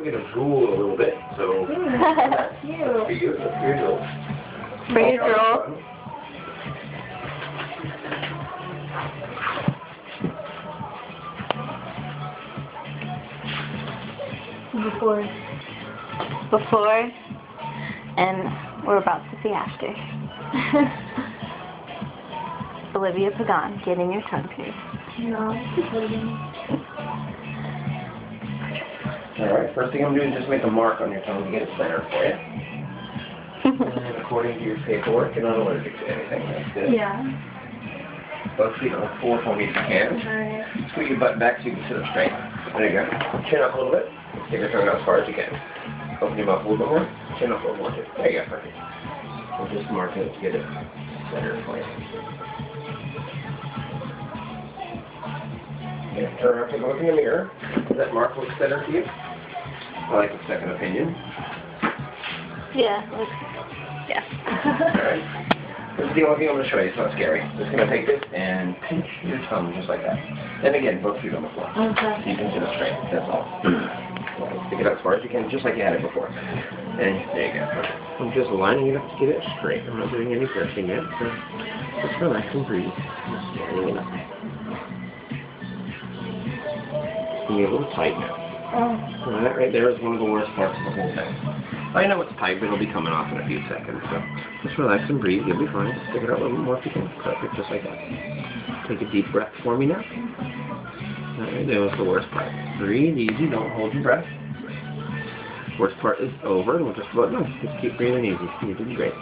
we're going to drool a little bit. So, That's cute. for you, that's for your drool. For your drool. Before, and we're about to see after. Olivia Pagan getting your tongue pierced. No, Alright, first thing I'm going to do is just make a mark on your tongue to get it centered for you. And according to your paperwork, you're not allergic to anything. That's good. yeah. Both feet on the floor for me if you can. Alright. Squeeze your butt back so you can sit up straight. There you go. Chin up a little bit. Take your tongue out as far as you can. Open your mouth a little bit more. Chin up a little more too. There you go. Perfect. We'll just mark it to get it centered for you. Yeah, turn around, take a look in the mirror. Does that mark look centered to you? I like a second opinion. Yeah. Yeah. Alright. This is the only thing I'm going to show you. It's not scary. Just going to take this and pinch your tongue just like that. And again, both feet on the floor. Okay. So you can sit up straight. That's all. Stick it out as far as you can, just like you had it before. And there you go. I'm just lining it up to get it straight. I'm not doing any pressing yet. So just relax and breathe. Just scaring it up. It's going to be a little tight now. Well, that right there is one of the worst parts of the whole thing. I know it's tight, but it'll be coming off in a few seconds. So just relax and breathe. You'll be fine. Stick it out a little more if you can. Perfect, just like that. Take a deep breath for me now. Alright, that was the worst part. Breathe easy. Don't hold your breath. Worst part is over. We'll just just keep breathing easy. You did great.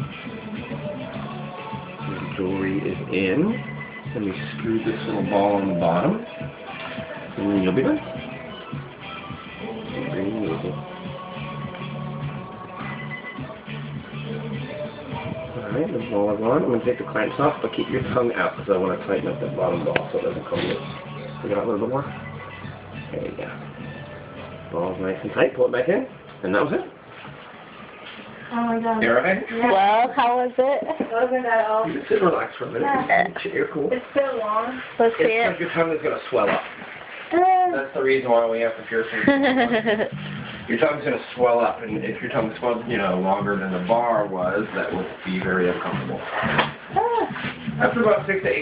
The jewelry is in. Let me screw this little ball on the bottom. And then you'll be done. Breathing easy. Alright, the ball is on. I'm going to take the clamps off, but keep your tongue out because I want to tighten up that bottom ball so it doesn't come loose. Take it out a little bit more. There you go. Ball's nice and tight. Pull it back in. And that was it. Oh my god. You alright? Yeah. Well, how was it? Wasn't at all. You can sit and relax for a minute. Yeah. You're cool. It's so long. Let's see It's it. because your tongue is going to swell up. That's the reason why we have to pierce it. Your tongue's going to swell up, and if your tongue swells, longer than the bar was, that would be very uncomfortable. After about 6 to 8